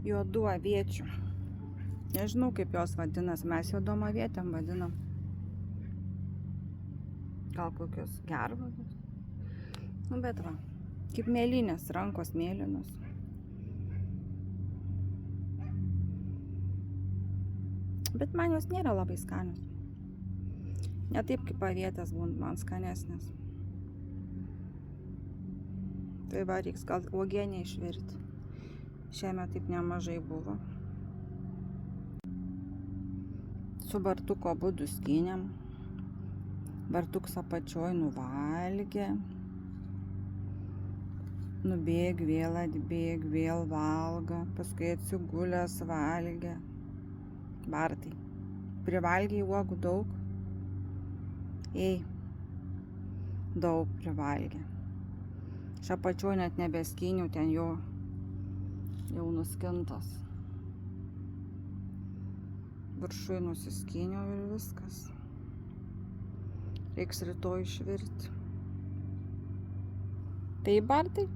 juodų aviečių. Nežinau, kaip jos vadinas, mes juodom avietėm vadinam. Gal kokios gervos. Nu, bet va, kaip mėlynės, rankos mėlynos. Bet man jos nėra labai skanios. Ne taip kaip avietės būna, man skanesnės. Tai va, reiks gal uogienę išvirti. Šiemet taip nemažai buvo. Su Bartuko abudu skynėm. Bartuks apačioj nuvalgė. Nubėg, vėl atbėg, vėl valgo. Paskui atsigulęs valgė. Bartai, privalgiai uogų daug? Ei, daug privalgė. Iš apačioj net nebeskyniau, ten jau nuskintas. Viršui nusiskyniau ir viskas. Reiks rytoj išvirti. Tai Bartai?